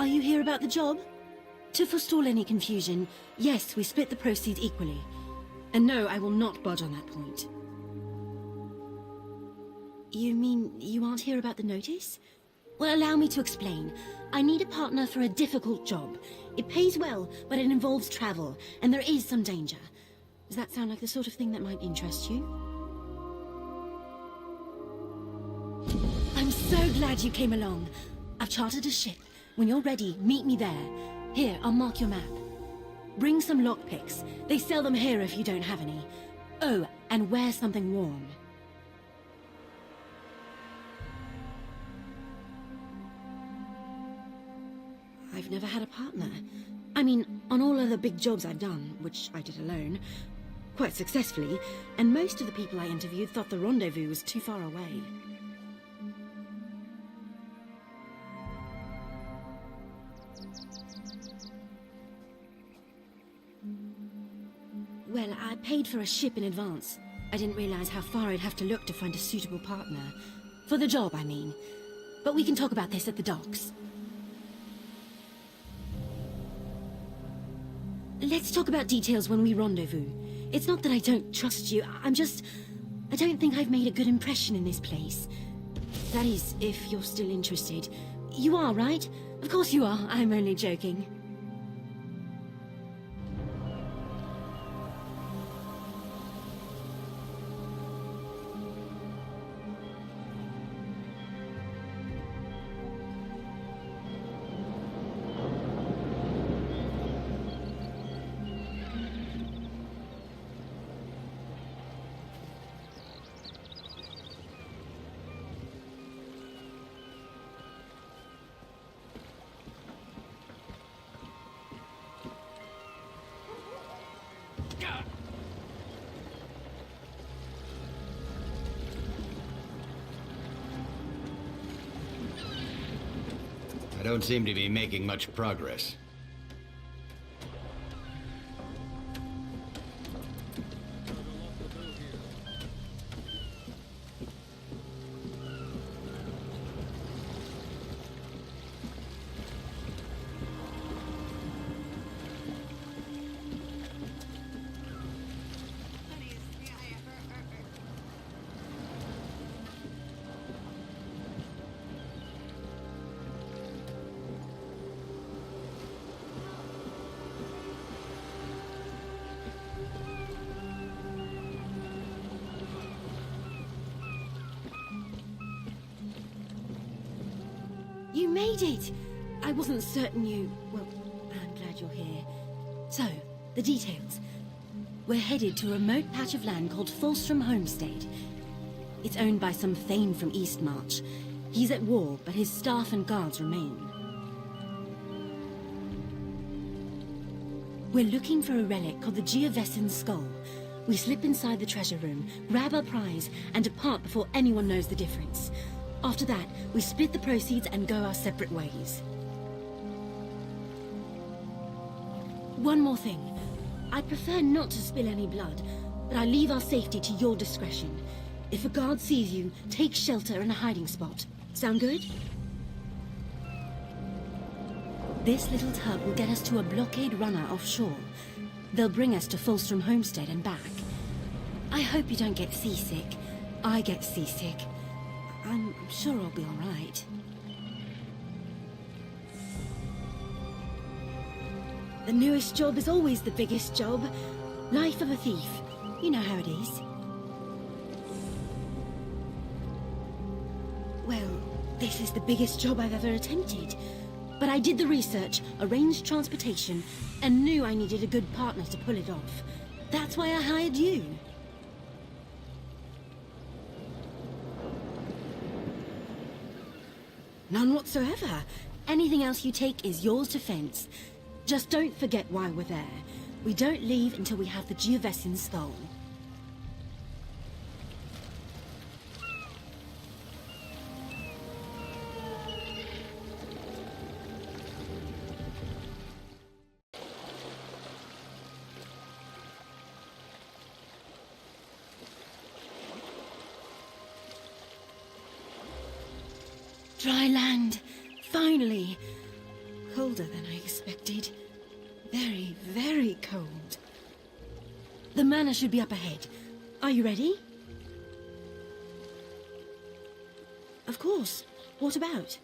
Are you here about the job? To forestall any confusion, yes, we split the proceeds equally. And no, I will not budge on that point. You mean you aren't here about the notice? Well, allow me to explain. I need a partner for a difficult job. It pays well, but it involves travel, and there is some danger. Does that sound like the sort of thing that might interest you? I'm so glad you came along. I've chartered a ship. When you're ready, meet me there. Here, I'll mark your map. Bring some lockpicks. They sell them here if you don't have any. Oh, and wear something warm. I've never had a partner. I mean, on all other big jobs I've done, which I did alone, quite successfully, and most of the people I interviewed thought the rendezvous was too far away. Well, I paid for a ship in advance. I didn't realize how far I'd have to look to find a suitable partner. For the job, I mean. But we can talk about this at the docks. Let's talk about details when we rendezvous. It's not that I don't trust you, I don't think I've made a good impression in this place. That is, if you're still interested. You are, right? Of course you are, I'm only joking. I don't seem to be making much progress. You made it! I wasn't certain you... Well, I'm glad you're here. So, the details. We're headed to a remote patch of land called Fulstrom Homestead. It's owned by some Thane from Eastmarch. He's at war, but his staff and guards remain. We're looking for a relic called the Geovessan Skull. We slip inside the treasure room, grab our prize, and depart before anyone knows the difference. After that, we split the proceeds and go our separate ways. One more thing. I'd prefer not to spill any blood, but I leave our safety to your discretion. If a guard sees you, take shelter in a hiding spot. Sound good? This little tug will get us to a blockade runner offshore. They'll bring us to Fulstrom Homestead and back. I hope you don't get seasick. I get seasick. I'm sure I'll be all right. The newest job is always the biggest job. Life of a thief. You know how it is. Well, this is the biggest job I've ever attempted. But I did the research, arranged transportation, and knew I needed a good partner to pull it off. That's why I hired you. None whatsoever. Anything else you take is yours to fence. Just don't forget why we're there. We don't leave until we have the Geovessan Skull. Dry land. Finally. colder than I expected. Very, very cold. The manor should be up ahead. Are you ready? Of course. What about?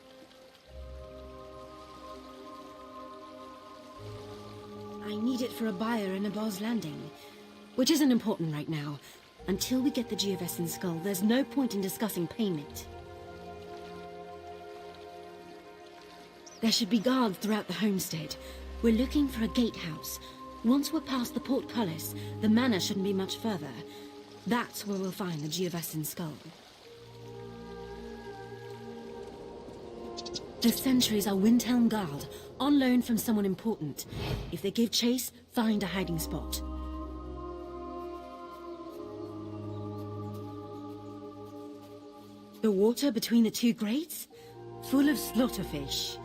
I need it for a buyer in a boss landing, which isn't important right now. Until we get the Geovessan skull, there's no point in discussing payment. There should be guards throughout the homestead. We're looking for a gatehouse. Once we're past the portcullis, the manor shouldn't be much further. That's where we'll find the Geovessan skull. The sentries are Windhelm Guard, on loan from someone important. If they give chase, find a hiding spot. The water between the two grates? Full of slaughterfish.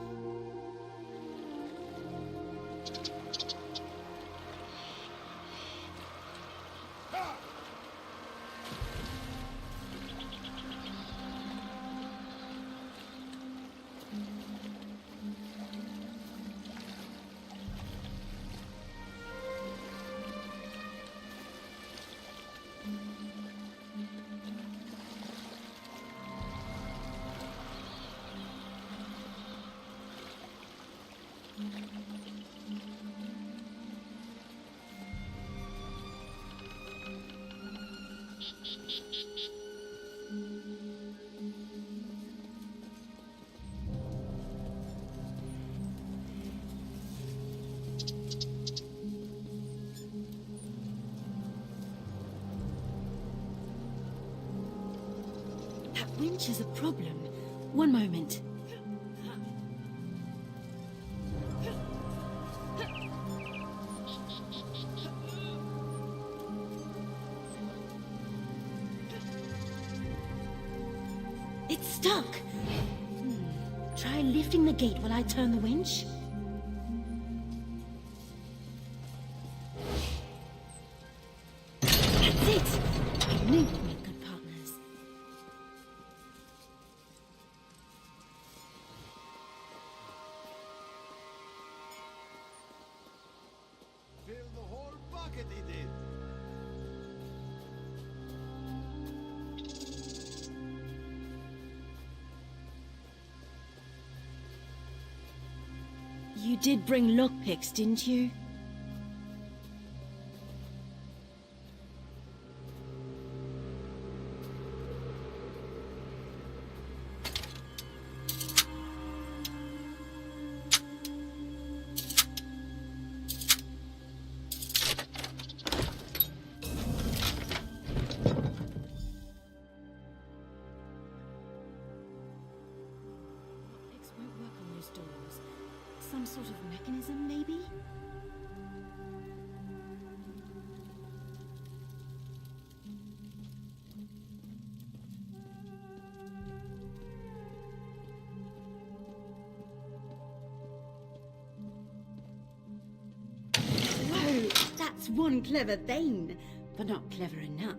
That winch is a problem. One moment. It's stuck. Try lifting the gate while I turn the winch. That's it! I knew we'd make good partners. Fill the whole bucket, he did. You did bring lockpicks, didn't you? Lockpicks won't work on those doors. Some sort of mechanism, maybe? Whoa! That's one clever thing, but not clever enough.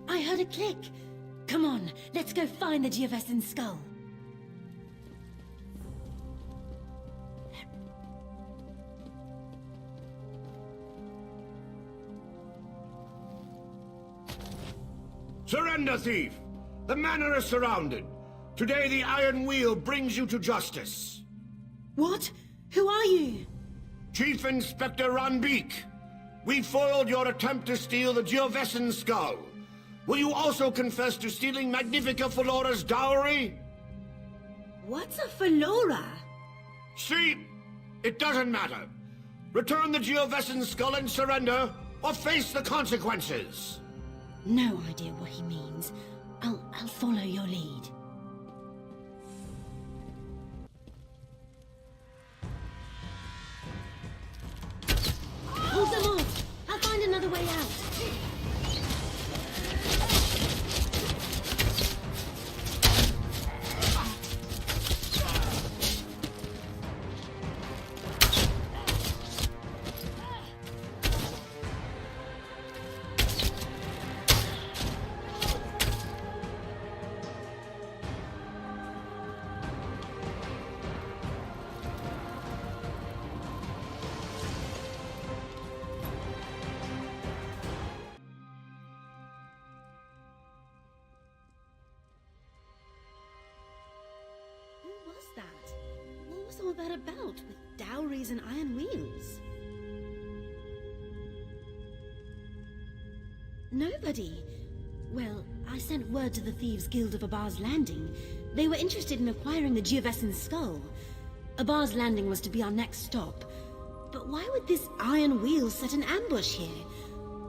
I heard a click. Come on, let's go find the Geovessan skull. Surrender, thief! The manor is surrounded. Today the Iron Wheel brings you to justice. What? Who are you? Chief Inspector Ranbeek. We foiled your attempt to steal the Geovessan skull. Will you also confess to stealing Magnifica Felora's dowry? What's a Felora? See, it doesn't matter. Return the Geovessan skull and surrender, or face the consequences. No idea what he means. I'll follow your lead. Hold them off! I'll find another way out. all that about, with dowries and iron wheels? Nobody. Well, I sent word to the Thieves' Guild of Abar's Landing. They were interested in acquiring the Geovessan skull. Abar's Landing was to be our next stop. But why would this iron wheel set an ambush here?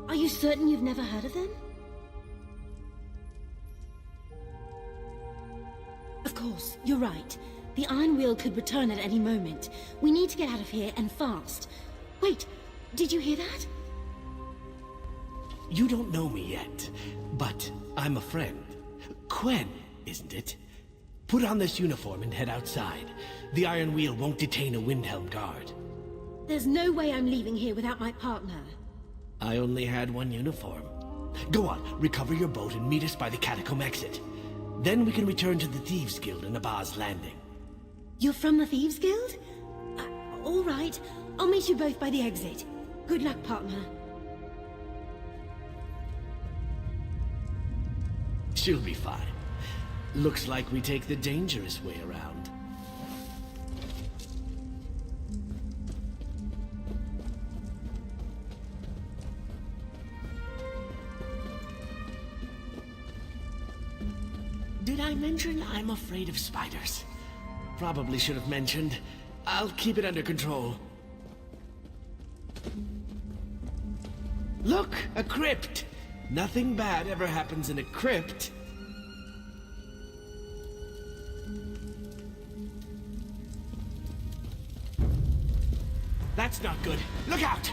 Are you certain you've never heard of them? Of course, you're right. The iron wheel could return at any moment. We need to get out of here, and fast. Wait, did you hear that? You don't know me yet, but I'm a friend. Quen, isn't it? Put on this uniform and head outside. The iron wheel won't detain a Windhelm guard. There's no way I'm leaving here without my partner. I only had one uniform. Go on, recover your boat and meet us by the catacomb exit. Then we can return to the Thieves' Guild in Abar's Landing. You're from the Thieves' Guild? All right. I'll meet you both by the exit. Good luck, partner. She'll be fine. Looks like we take the dangerous way around. Did I mention I'm afraid of spiders? Probably should have mentioned. I'll keep it under control. Look, a crypt! Nothing bad ever happens in a crypt. That's not good. Look out!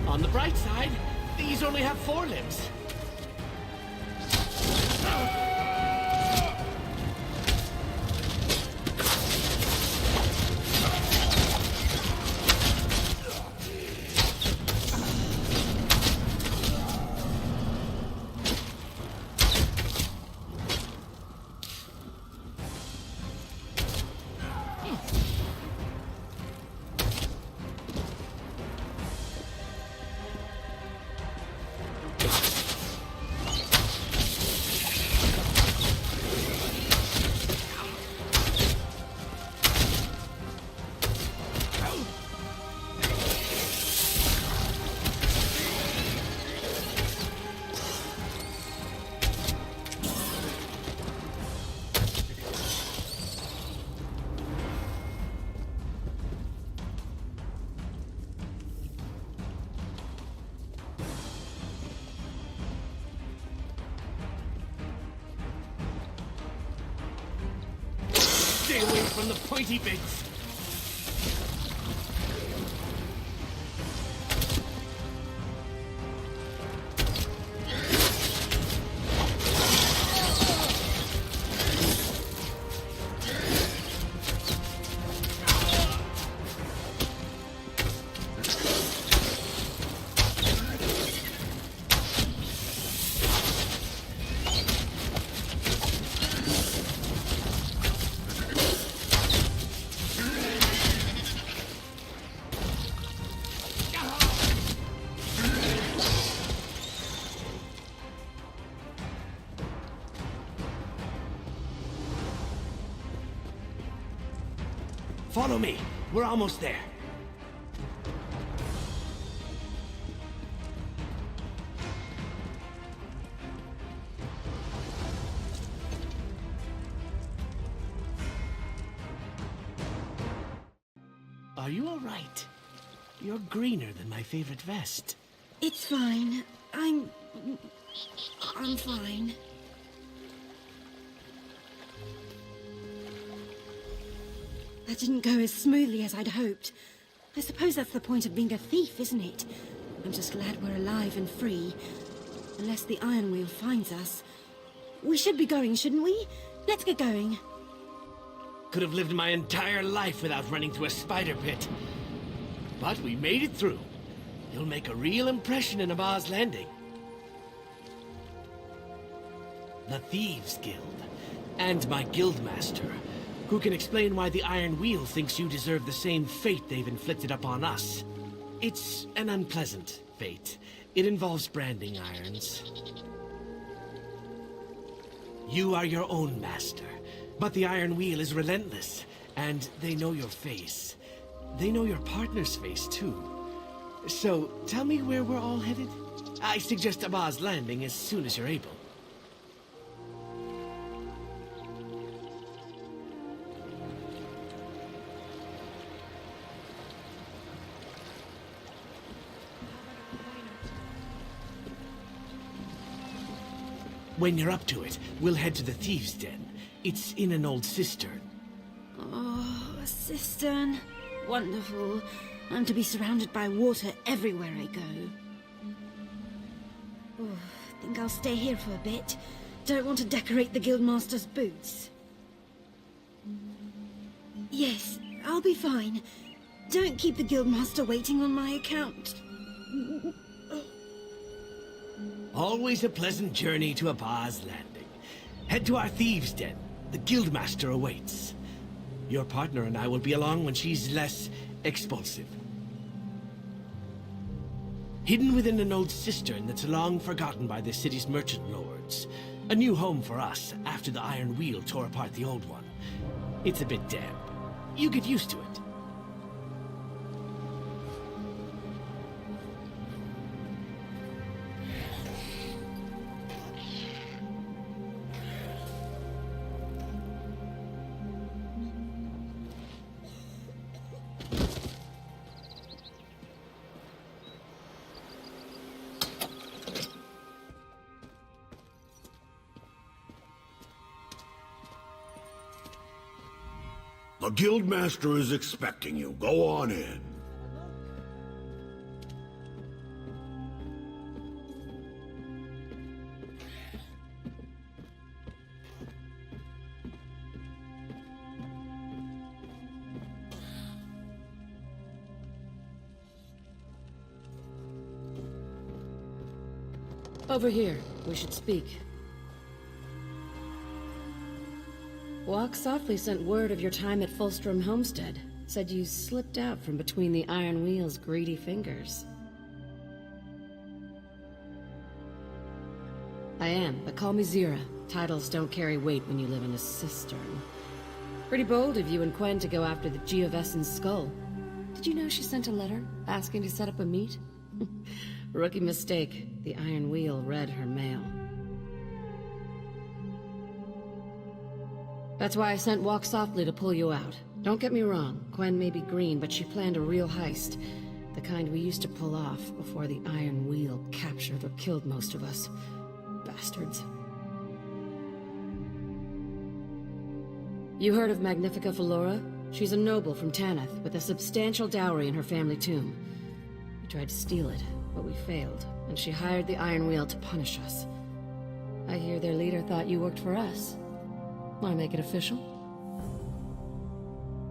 On the bright side, these only have 4 limbs. Stay away from the pointy bits. Follow me. We're almost there. Are you all right? You're greener than my favorite vest. It's fine. I'm fine. That didn't go as smoothly as I'd hoped. I suppose that's the point of being a thief, isn't it? I'm just glad we're alive and free. Unless the Iron Wheel finds us. We should be going, shouldn't we? Let's get going. Could have lived my entire life without running through a spider pit. But we made it through. You'll make a real impression in Abba's Landing. The Thieves Guild. And my guildmaster, who can explain why the Iron Wheel thinks you deserve the same fate they've inflicted upon us. It's an unpleasant fate. It involves branding irons. You are your own master, but the Iron Wheel is relentless, and they know your face. They know your partner's face, too. So, tell me where we're all headed? I suggest Abba's Landing as soon as you're able. When you're up to it, we'll head to the Thieves' Den. It's in an old cistern. Oh, a cistern. Wonderful. I'm to be surrounded by water everywhere I go. Oh, think I'll stay here for a bit. Don't want to decorate the Guildmaster's boots. Yes, I'll be fine. Don't keep the Guildmaster waiting on my account. Always a pleasant journey to Abba's Landing. Head to our Thieves' Den. The Guildmaster awaits. Your partner and I will be along when she's less expulsive. Hidden within an old cistern that's long forgotten by the city's merchant lords. A new home for us after the Iron Wheel tore apart the old one. It's a bit damp. You get used to it. The Guildmaster is expecting you. Go on in. Over here. We should speak. Walk Softly sent word of your time at Fulstrom Homestead. Said you slipped out from between the Iron Wheel's greedy fingers. I am, but call me Zira. Titles don't carry weight when you live in a cistern. Pretty bold of you and Quen to go after the Geovessen's skull. Did you know she sent a letter asking to set up a meet? Rookie mistake. The Iron Wheel read her mail. That's why I sent Walk Softly to pull you out. Don't get me wrong, Quen may be green, but she planned a real heist. The kind we used to pull off before the Iron Wheel captured or killed most of us. Bastards. You heard of Magnifica Valora? She's a noble from Tanith, with a substantial dowry in her family tomb. We tried to steal it, but we failed, and she hired the Iron Wheel to punish us. I hear their leader thought you worked for us. Want to make it official?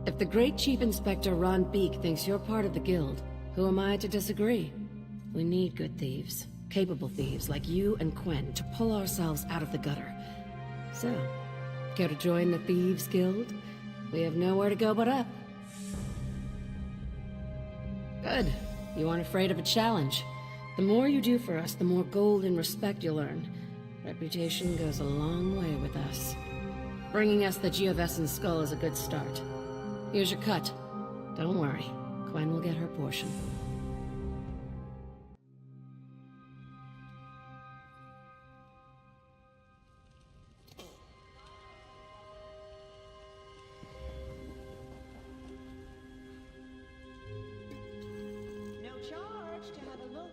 If the Great Chief Inspector Ron Beek thinks you're part of the Guild, who am I to disagree? We need good thieves, capable thieves like you and Quen to pull ourselves out of the gutter. So, care to join the Thieves Guild? We have nowhere to go but up. Good. You aren't afraid of a challenge. The more you do for us, the more gold and respect you'll earn. Reputation goes a long way with us. Bringing us the Geovessen's skull is a good start. Here's your cut. Don't worry. Quen will get her portion. No charge to have a look.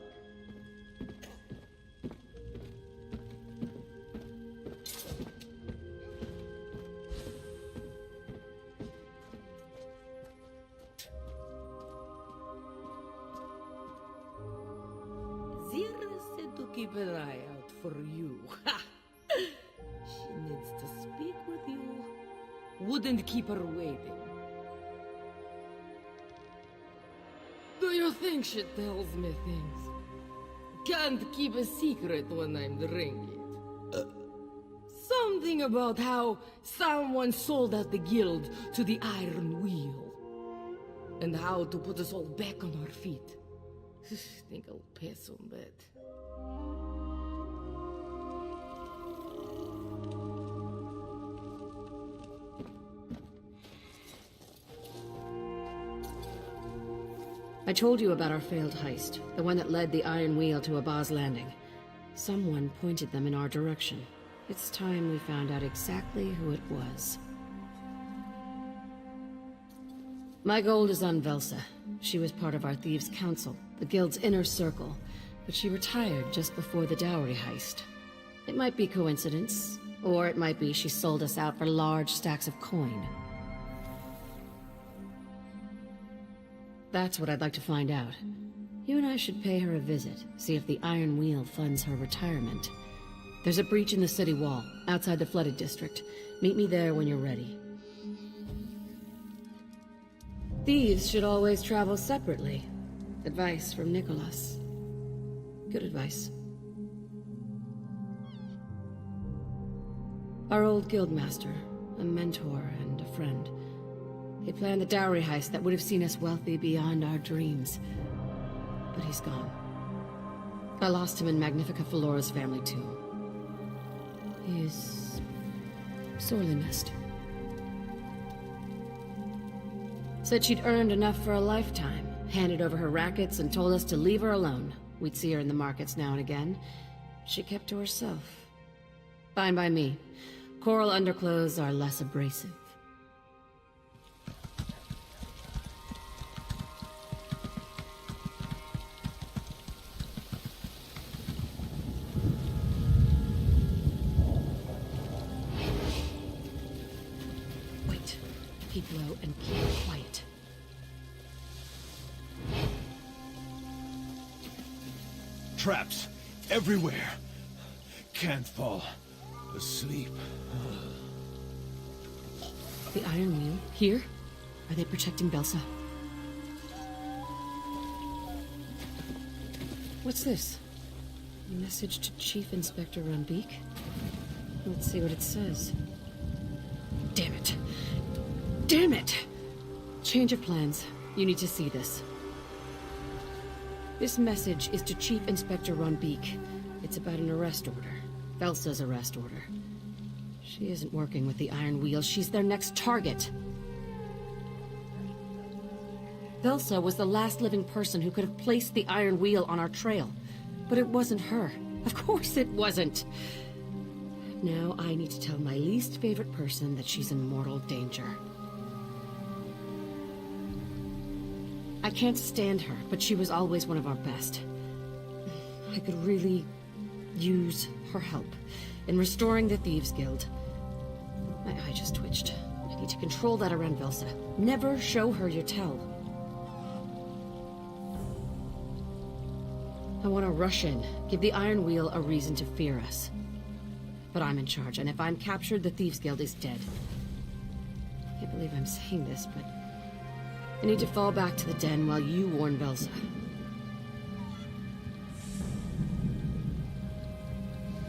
Zira said to keep an eye out for you. She needs to speak with you. wouldn't keep her waiting. Do you think she tells me things? Can't keep a secret when I'm drinking. Something about how someone sold out the guild to the Iron Wheel. And how to put us all back on our feet. Think I'll pass on that. I told you about our failed heist, the one that led the Iron Wheel to Abba's Landing. Someone pointed them in our direction. It's time we found out exactly who it was. My gold is on Velsa. She was part of our Thieves' Council, the Guild's inner circle, but she retired just before the dowry heist. It might be coincidence, or it might be she sold us out for large stacks of coin. That's what I'd like to find out. You and I should pay her a visit, see if the Iron Wheel funds her retirement. There's a breach in the city wall, outside the flooded district. Meet me there when you're ready. Thieves should always travel separately. Advice from Nicholas. Good advice. Our old guildmaster, a mentor and a friend. They planned the dowry heist that would have seen us wealthy beyond our dreams. But he's gone. I lost him in Magnifica Felora's family too. He is sorely missed. Said she'd earned enough for a lifetime, handed over her rackets and told us to leave her alone. We'd see her in the markets now and again. She kept to herself. Fine by me. Coral underclothes are less abrasive. Wait. Keep low and keep quiet. Traps everywhere. Can't fall asleep. The Iron Wheel? Here? Are they protecting Belsa? What's this? A message to Chief Inspector Runbeek? Let's see what it says. Damn it. Damn it! Change of plans. You need to see this. This message is to Chief Inspector Runbeek. It's about an arrest order. Belsa's arrest order. She isn't working with the Iron Wheel. She's their next target. Belsa was the last living person who could have placed the Iron Wheel on our trail. But it wasn't her. Of course it wasn't. Now I need to tell my least favorite person that she's in mortal danger. I can't stand her, but she was always one of our best. I could really use her help in restoring the Thieves' Guild. My eye just twitched. I need to control that around Velsa. Never show her your tell. I want to rush in, give the Iron Wheel a reason to fear us. But I'm in charge, and if I'm captured, the Thieves' Guild is dead. I can't believe I'm saying this, but I need to fall back to the den while you warn Velsa.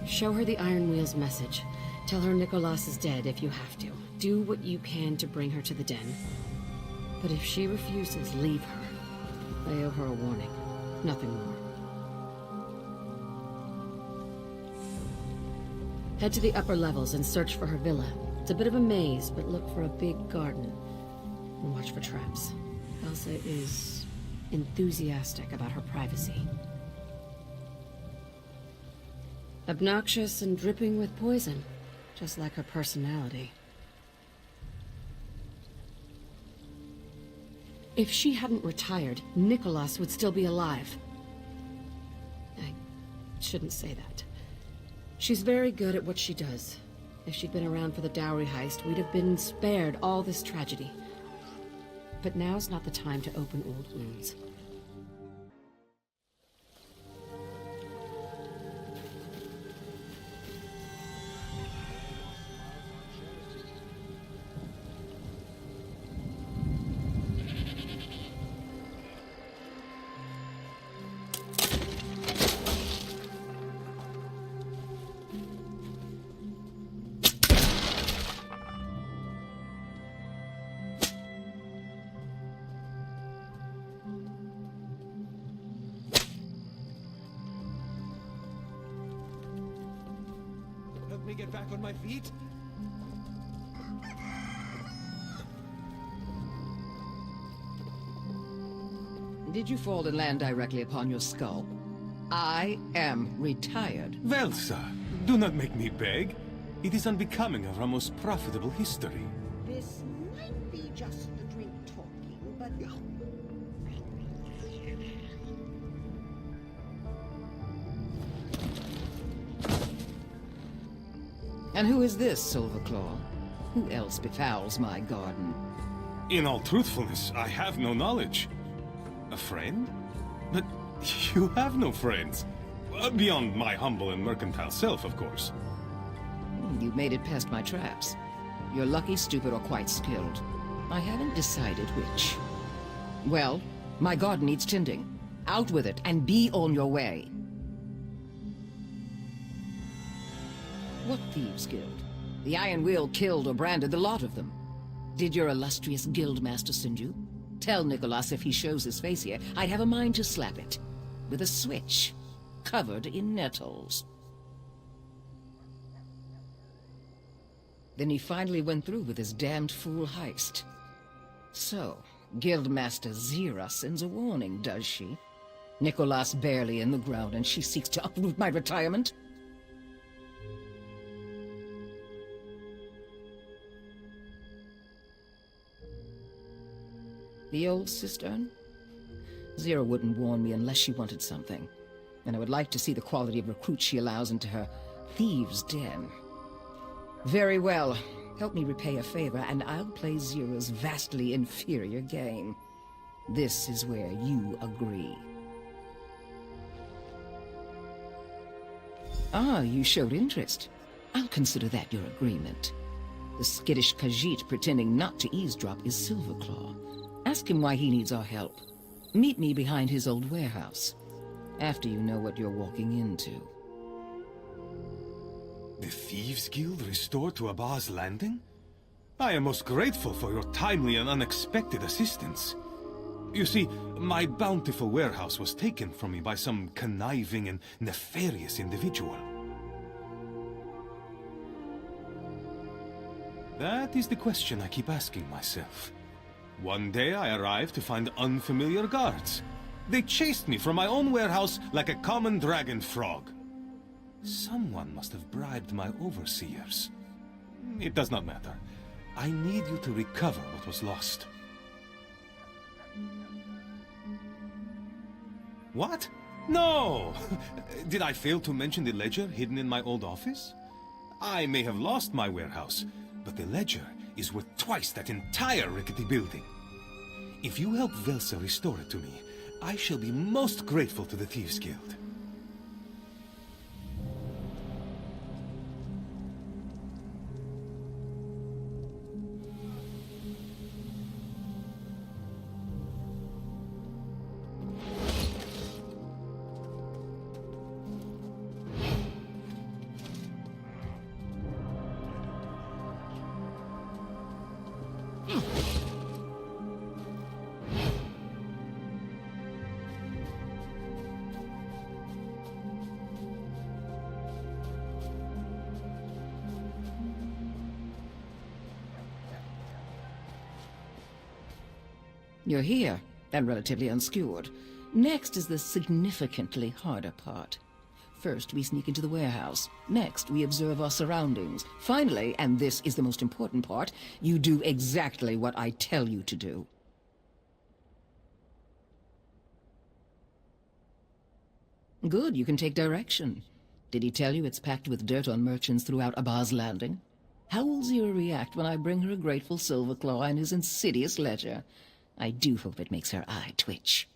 Show her the Iron Wheel's message. Tell her Nicholas is dead if you have to. Do what you can to bring her to the den. But if she refuses, leave her. I owe her a warning. Nothing more. Head to the upper levels and search for her villa. It's a bit of a maze, but look for a big garden. And watch for traps. Elsa is enthusiastic about her privacy. Obnoxious and dripping with poison, just like her personality. If she hadn't retired, Nicholas would still be alive. I shouldn't say that. She's very good at what she does. If she'd been around for the dowry heist, we'd have been spared all this tragedy. But now's not the time to open old wounds. get back on my feet? Did you fall and land directly upon your skull? I am retired. Well, sir, do not make me beg. It is unbecoming of our most profitable history. This might be just the drink talking, but... And who is this, Silverclaw? Who else befouls my garden? In all truthfulness, I have no knowledge. A friend? But you have no friends. Beyond my humble and mercantile self, of course. You've made it past my traps. You're lucky, stupid, or quite skilled. I haven't decided which. Well, my garden needs tending. Out with it, and be on your way. What Thieves' Guild? The Iron Wheel killed or branded the lot of them. Did your illustrious guildmaster send you? Tell Nicholas if he shows his face here, I'd have a mind to slap it. With a switch, covered in nettles. Then he finally went through with his damned fool heist. So, Guildmaster Zira sends a warning, does she? Nicholas barely in the ground, and she seeks to uproot my retirement? The old cistern? Zira wouldn't warn me unless she wanted something. And I would like to see the quality of recruits she allows into her thieves' den. Very well. Help me repay a favor, and I'll play Zira's vastly inferior game. This is where you agree. Ah, you showed interest. I'll consider that your agreement. The skittish Khajiit pretending not to eavesdrop is Silverclaw. Ask him why he needs our help. Meet me behind his old warehouse, after you know what you're walking into. The Thieves' Guild restored to Abba's Landing? I am most grateful for your timely and unexpected assistance. You see, my bountiful warehouse was taken from me by some conniving and nefarious individual. That is the question I keep asking myself. One day I arrived to find unfamiliar guards. They chased me from my own warehouse like a common dragon frog. Someone must have bribed my overseers. It does not matter. I need you to recover what was lost. What? No! Did I fail to mention the ledger hidden in my old office? I may have lost my warehouse, but the ledger is worth twice that entire rickety building. If you help Velsa restore it to me, I shall be most grateful to the Thieves' Guild. You're here, and relatively unskewered. Next is the significantly harder part. First, we sneak into the warehouse. Next, we observe our surroundings. Finally, and this is the most important part, you do exactly what I tell you to do. Good, you can take direction. Did he tell you it's packed with dirt on merchants throughout Abba's Landing? How will Zira react when I bring her a grateful Silverclaw and his insidious ledger? I do hope it makes her eye twitch.